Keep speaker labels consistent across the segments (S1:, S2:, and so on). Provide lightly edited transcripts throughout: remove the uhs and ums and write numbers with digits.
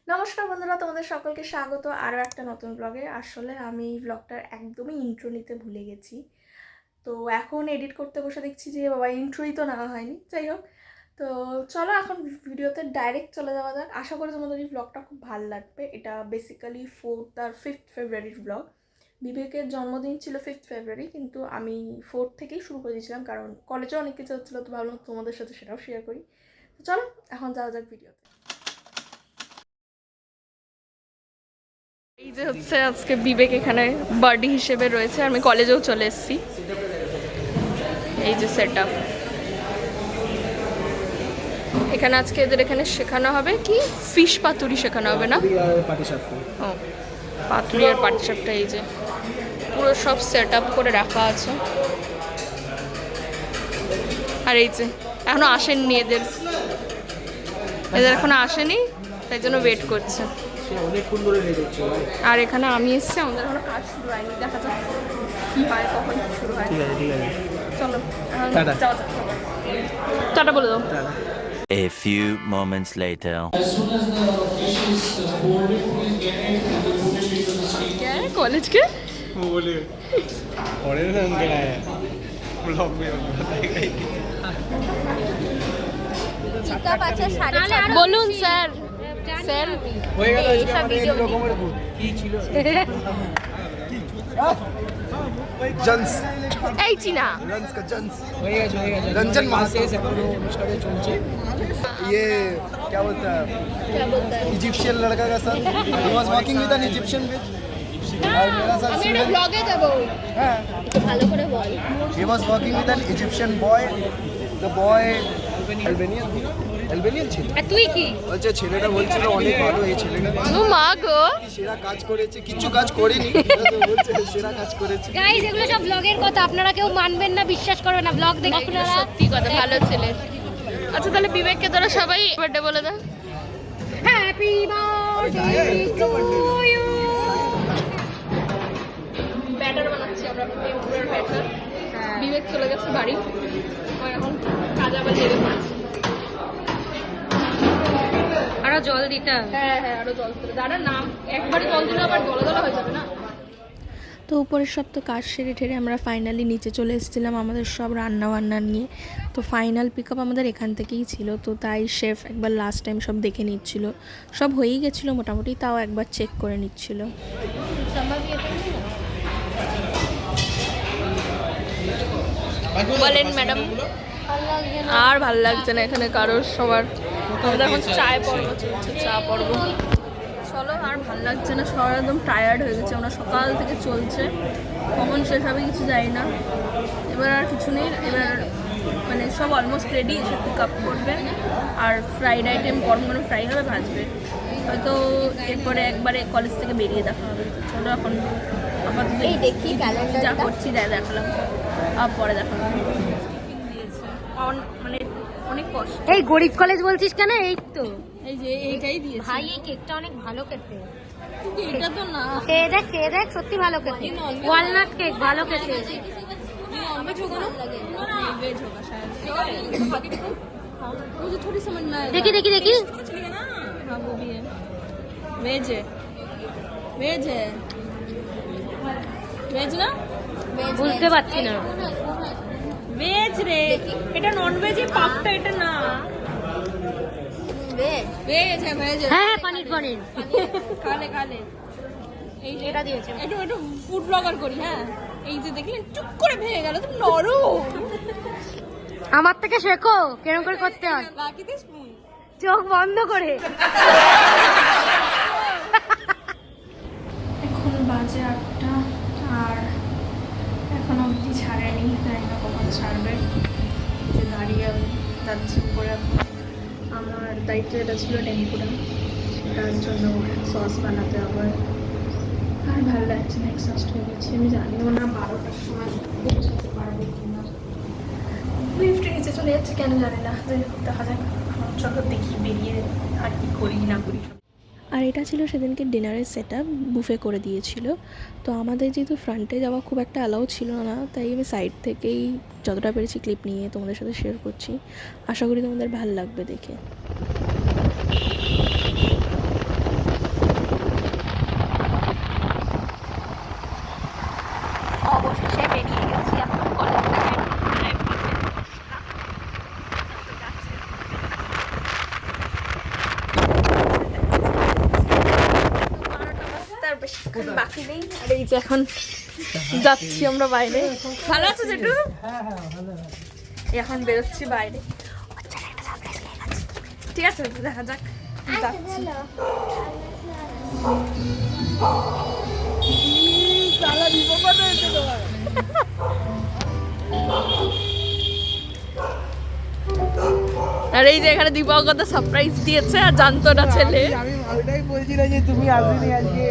S1: নমস্কার বন্ধুরা, তোমাদের সকলকে স্বাগত আরও একটা নতুন ব্লগে। আসলে আমি এই ব্লগটার একদমই ইন্ট্রো নিতে ভুলে গেছি, তো এখন এডিট করতে বসে দেখছি যে বাবা ইন্ট্রোই তো নেওয়া হয়নি। যাই হোক, তো চলো এখন ভিডিওতে ডাইরেক্ট চলে যাওয়া যাক। আশা করি তোমাদের এই ব্লগটা খুব ভালো লাগবে। এটা বেসিক্যালি 4th আর 5th ফেব্রুয়ারির ব্লগ। বিবেকের জন্মদিন ছিল 5th ফেব্রুয়ারি, কিন্তু আমি 4th থেকেই শুরু করে দিয়েছিলাম, কারণ কলেজে অনেক কিছু হচ্ছিলো, তো ভাবলাম তোমাদের সাথে সেটাও শেয়ার করি। তো চলো এখন যাওয়া যাক ভিডিওতে। এই যে হচ্ছে আজকে বিবেক এখানে বার্থডে হিসেবে রয়েছে, আমি কলেজেও চলে এসেছি। এই যে সেট আপ, এখানে আজকে এদের এখানে শেখানো হবে কি ফিশ পাতুরি শেখানো হবে না? ও পাতুরি আর পাটিসাপটা। এই যে পুরো সব সেট আপ করে রাখা আছে। আর এই যে এখনো আসেননি এদের এখনো আসেনি, তাই জন্য ওয়েট করছে। আর এখানে আমি এসেছি, আমাদের এখনো কাজ শুরু হয়নি, দেখা যাক কি হয়, কখন শুরু হয়। চলো যাওয়া যাক। টাটা বলে দাও।
S2: A few moments later.
S3: As soon as the fish is boarded, please get it and put it into the sea.
S1: क्या है कॉलेज के?
S4: वो बोले फॉरेन से अंकल आया ब्लॉग में बताएगा ही
S1: বলুন স্যার। স্যার
S4: হয়ে গেল আজকে আমাদের এই রকমের ভূত কি ছিল জন্স
S1: এই চিনা
S4: জন্স का जंस
S5: হয়ে গেছে
S4: रंजन
S5: মাসে এখনো অনুষ্ঠানে চলছে।
S4: ये क्या बोलता है इजिप्शियन लड़का का साथ he was walking with an Egyptian bitch और मेरा साथ
S1: আমি এটা ব্লগে দেব।
S4: हां
S1: ভালো করে বল।
S4: He was walking with an Egyptian boy the boy Albanian ছিল।
S1: আর তুই কি?
S4: আচ্ছা ছেলেটা বলছিল অনেক ভালো এই ছেলেটা,
S1: ও মা গো,
S4: সেরা কাজ করেছে, কিছু কাজ করেনি বলছে সেরা কাজ করেছে।
S6: গাইস এগুলো সব ব্লগের কথা, আপনারা কেউ মানবেন না, বিশ্বাস করবেন না, ব্লগ দেখে আপনারা
S1: সত্যি কথা ভালো ছেলে। আচ্ছা তাহলে বিবেককে তোরা সবাই বার্থডে বলে দে।
S6: Happy birthday to you.
S1: Batter বানাচ্ছি আমরা, পেঁপের ব্যাটার। বিবেক চলে গেছে বাড়ি, ও এখন কাজ আবার লেগে পড়েছে।
S6: আরো জল দিতে হবে।
S1: হ্যাঁ হ্যাঁ আরো জল দিতে, দাঁড়া নাম একবারে জল দিলে আবার দলা দলা হয়ে যাবে না। তো উপরের সব তো কাজ সেরে ঠেরে আমরা ফাইনালি নিচে চলে এসেছিলাম আমাদের সব রান্না বান্না নিয়ে। তো ফাইনাল পিক আপ আমাদের এখান থেকেই ছিল, তো তাই শেফ একবার লাস্ট টাইম সব দেখে নিচ্ছিল। সব হয়েই গেছিলো মোটামুটি, তাও একবার চেক করে নিচ্ছিল। বলেন ম্যাডাম। আর ভাল লাগছে না এখানে কারোর, সবার আমাদের এখন চায় পর্ব চলছে, চা পর্ব। চলো আর ভাল লাগছে না, সবাই একদম টায়ার্ড হয়ে গেছে, আমরা সকাল থেকে চলছে, কখন শেষ হবে কিছু যাই না। এবার আর কিছু নেই, এবার মানে সব অলমোস্ট রেডি, এসে পিক আপ করবে। আর ফ্রাইড আইটেম গরম গরম ফ্রাই হবে, ভাজবে হয়তো, এরপরে একবারে কলেজ থেকে বেরিয়ে দেখা হবে। তো চলো এখন আপাতত
S6: এই দেখি ক্যালেন্ডার
S1: যা করছি দেখালাম, আর পরে দেখালাম। মানে অনেক কষ্ট।
S6: এই গরিব কলেজ বলছিস কেন? এই তো
S1: এই যে এইটাই দিয়েছে
S6: ভাই, এই কেকটা অনেক ভালো খেতে।
S1: এটা তো না,
S6: খেয়ে দেখ সত্যি ভালো খেতে। ওয়ালনাট কেক ভালো খেতে।
S1: नॉनवेज होगा ना? वेज होगा शायद। मुझे थोड़ी समझ में आएगा।
S6: দেখি
S1: चलेगा ना? हाँ वो भी है, वेज है, वेज है, वेज ना?
S6: বুঝতে পারছি না।
S1: वेज रे, এটা ননভেজ এ পাপটা, এটা না वेज है, वेज है।
S6: হ্যাঁ পনির
S1: কালে এই যে
S6: এটা দিয়েছে।
S1: একটু ফুড ব্লগার করি। হ্যাঁ এই যে দেখলেন চুপ করে ভেঙে গেল, তো নরম।
S6: আমার থেকে শেখো কেরম করে করতে হয়,
S1: বাকিতে স্পুন।
S6: চোখ বন্ধ করে।
S1: এখন বাজে 8টা, আর এখন অবধি ছাড়েনি, জানি না কখন ছাড়বে। যে দাঁড়িয়ে যাচ্ছি উপরে, আমার দায়িত্ব এটা ছিল টেম্পুরা, সেটার জন্য সস বানাতে আবার। আর ভালো লাগছে না, এক্সস্ট হয়ে গেছি। আমি জানিও না 12টার সময় পৌঁছাতে পারবো কিনা। লিফটে নিচে চলে যাচ্ছে কেন জানি না, দেখা যাক। চলো দেখি বেরিয়ে আর কি করি না করি। আর এটা ছিল সেদিনকে ডিনারের সেট আপ, বুফে করে দিয়েছিল। তো আমাদের যেহেতু ফ্রন্টে যাওয়া খুব একটা অ্যালাউ ছিল না, তাই আমি সাইড থেকেই যতটা পেরেছি ক্লিপ নিয়ে তোমাদের সাথে শেয়ার করছি। আশা করি তোমাদের ভালো লাগবে দেখে। এখন বাকি নেই। আর এই যে এখন যাচ্ছি আমরা বাইরে। ভালো আছে যেটু? এখন বেরোচ্ছি বাইরে। ঠিক আছে, দেখা যাক। যাচ্ছি। আর এই যে এখানে দীপকগত সারপ্রাইজ দিয়েছে আর জানতো না ছেলে।
S5: আমি ওইটাই বলছিলাম যে তুমি আসবে আজকে।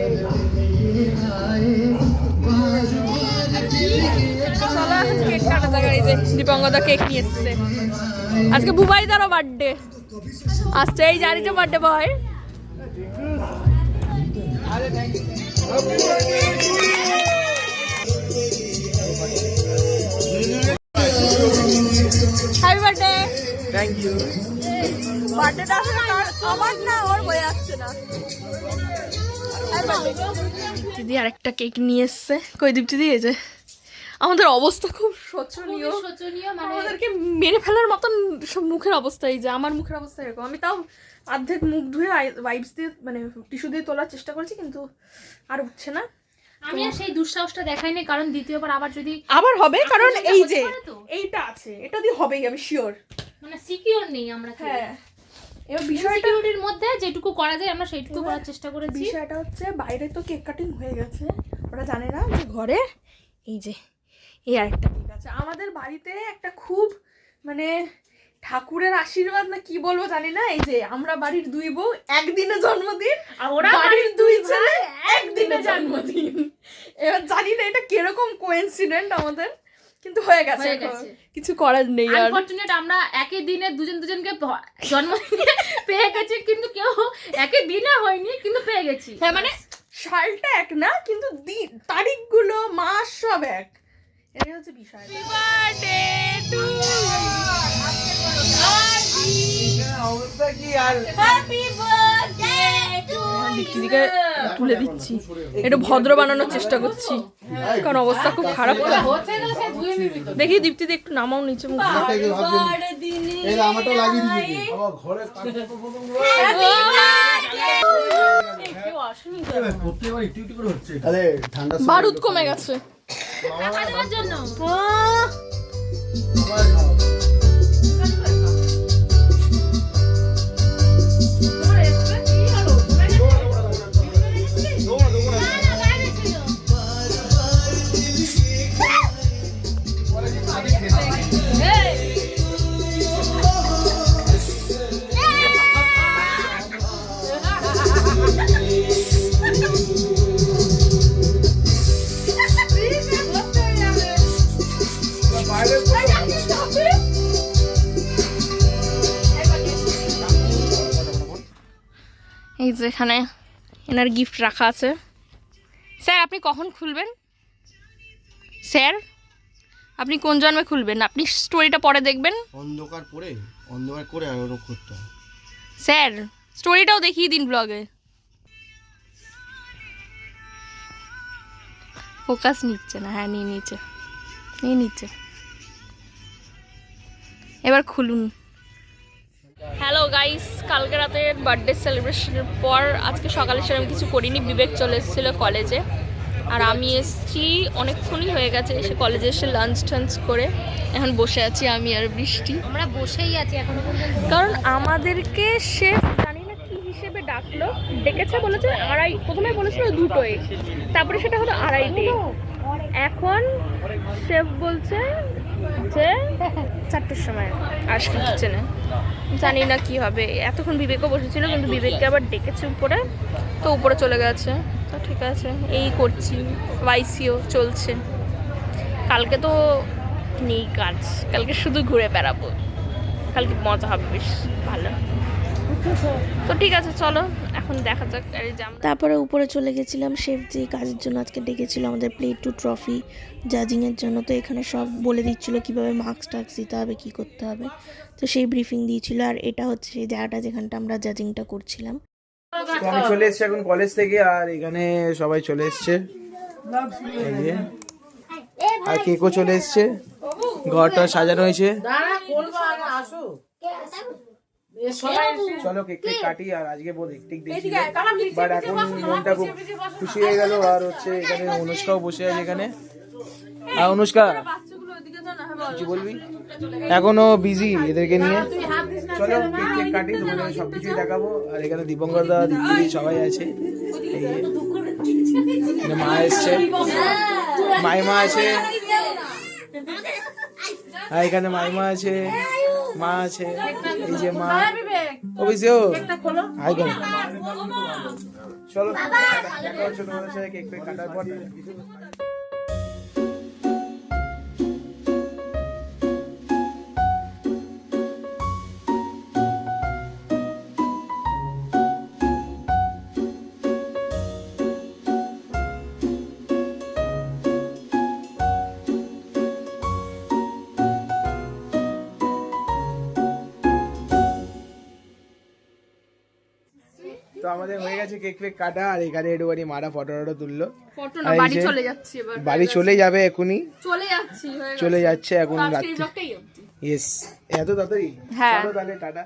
S1: চলো এখন কেক কাটা যাক। এই যে দীপঙ্গদা কেক নিয়ে এসছে। আজকে বুবাইদারও বার্থডে আসছে। এই জানি তো birthday boy. Happy birthday.
S5: Thank you.
S1: বার্থডেটা আসলে আমার না, ওর হয়ে আসছে না। দিদি আরেকটা কেক নিয়ে এসছে। কই দীপ্তি দিয়েছে? আমাদের অবস্থা খুব শোচনীয়, আমাদেরকে মেরে ফেলার মতন সব মুখের অবস্থা। এই যে আমার মুখের অবস্থা এরকম। আমি তাও অর্ধেক মুখ ধুয়ে ওয়াইপস দিয়ে মানে টিস্যু দিয়ে তোলার চেষ্টা করছি, কিন্তু আর উঠছে না।
S6: আমি আর সেই দুঃসাহসটা দেখাইনি, কারণ দ্বিতীয়বার আবার যদি
S1: আবার হবে, কারণ এই যে এইটা আছে, এটা দিয়ে হবেই, আমি শিওর।
S6: মানে সিকিউর নেই আমরা।
S1: হ্যাঁ, এবার বিষয়টা
S6: সিকিউরিটির মধ্যে যেটুকু করা যায় আমরা সেইটুকু করার চেষ্টা করেছি।
S1: বিষয়টা হচ্ছে বাইরে তো কেক কাটিং হয়ে গেছে, ওরা জানে না যে ঘরে এই যে এই আরেকটা কেক আছে। আমাদের বাড়িতে একটা খুব মানে ঠাকুরের আশীর্বাদ না কি বলবো জানি না। এই যে আমরা বাড়ির দুই বউ একদিনে জন্মদিন, আর ওরা বাড়ির দুই ছেলে একদিনে জন্মদিন। এবার জানি না এটা কিরকম কোইন্সিডেন্ট আমাদের, কিন্তু হয়ে গেছে, কিছু করার নেই। আর
S6: আনফরচুনেট আমরা একই দিনে দুজনকে জন্মদিন পেয়ে গেছি, কিন্তু কেউ একই দিনে হয়নি, কিন্তু পেয়ে গেছি।
S1: হ্যাঁ, মানে সালটা এক না, কিন্তু তারিখগুলো মাস সব এক। এটাই হচ্ছে বিষয়।
S5: অবস্থা কি আর
S1: দিকে তুলে দিচ্ছি, একটু ভদ্র বানানোর চেষ্টা করছি, কারণ অবস্থা খুব খারাপ। দেখি দীপ্তিদি একটু নামাও নিচে মুখ।
S4: আমারটাও লাগিয়ে দিবি আমার ঘরে প্রত্যেকবার একটু একটু করে হচ্ছে। আরে ঠান্ডা
S1: বারুদ কমে গেছে। এই যে এখানে এনার গিফট রাখা আছে। স্যার আপনি কখন খুলবেন? স্যার আপনি কোন জন্মে খুলবেন? আপনি স্টোরিটা পরে দেখবেন।
S4: অন্ধকার করে আর ওরকম করতে হয়।
S1: স্যার স্টোরিটাও দেখিয়ে দিন ব্লগে। ফোকাস নিচ্ছে না। হ্যাঁ নিয়ে নিচ্ছে। এবার খুলুন। হ্যালো গাইস, কালকে রাতে বার্থডে সেলিব্রেশনের পর আজকে সকালে সেরকম কিছু করিনি। বিবেক চলে এসেছিলো কলেজে, আর আমি এসেছি অনেকক্ষণই হয়ে গেছে। এসে কলেজে এসে লাঞ্চ টাঞ্চ করে এখন বসে আছি আমি আর বৃষ্টি।
S6: আমরা বসেই আছি এখনো পর্যন্ত,
S1: কারণ আমাদেরকে শেফ জানি না কি হিসেবে ডেকেছে, বলেছে আড়াই, প্রথমে বলেছিল 2টোয়, তারপরে সেটা হলো 2:30। এখন শেফ বলছে যে 4টের সময় আসবে কিচেনে। জানি না কি হবে। এতক্ষণ বিবেকও বসেছিল, কিন্তু বিবেককে আবার ডেকেছে উপরে, তো উপরে চলে গেছে। তো ঠিক আছে, এই করছি, ওয়াইসিও চলছে। কালকে তো নেই কাজ, কালকে শুধু ঘুরে বেড়াবো, কালকে মজা হবে বেশ ভালো। তো ঠিক আছে, চলো এখন দেখা যাক।
S7: তারপরে উপরে চলে গেছিলাম। শেফ যে কাজের জন্য আজকে ডেকেছিল আমাদের প্লেট টু ট্রফি জাজিংয়ের জন্য, তো এখানে সব বলে দিচ্ছিলো কীভাবে মার্কস টার্কস দিতে হবে, কী করতে হবে, তো সেই ব্রিফিং দিয়েছিল। আর এটা হচ্ছে সেই জায়গাটা যেখানটা আমরা জাজিংটা করছিলাম।
S5: তো আমি চলে এসেছি এখন কলেজ থেকে, আর এখানে সবাই চলে এসছে, আর কেকও চলে এসছে, ঘরটা সাজানো হয়েছে। চলো কেক টেক কাটি। আর আজকে বহুত হেক্টিক ডে ছিল, বাট এখন মনটা খুব খুশি হয়ে গেল। আর হচ্ছে এখানে অনুষ্কাও বসে আছে এখানে। আর অনুষ্কা কিছু বলবি? এখনো বিজি এদেরকে নিয়ে। চলো কেক টেক কাটি, তোমাদের সবকিছুই দেখাবো। আর এখানে দীপঙ্কর দা, দিদি সবাই আছে। এই যে এখানে মা এসছে, মাইমা আছে। আর এখানে মাইমা আছে, মা আছে। এই যে মা অভিষেক হাই করো। চলো দেখা হচ্ছে তোমাদের সাথে কেক পেক কাটার পর। তো আমাদের হয়ে গেছে কেক ফেক কাটা। আর এখানে একটুখানি মারা ফটো টটো তুললো।
S6: ফটো
S5: আর
S6: না,
S5: এই
S6: বাড়ি
S5: যে
S6: চলে যাচ্ছি এবার।
S5: বাড়ি চলে যাবে এখনই,
S6: চলে যাচ্ছি, হয়ে গেছে।
S5: চলে যাচ্ছে এখন
S6: তো আজকের এই
S5: রাত্রি।
S6: ব্লগটাই অবধি।
S5: ইয়েস, এত তাড়াতাড়ি?
S6: হ্যাঁ।
S5: চলো তাহলে টাটা।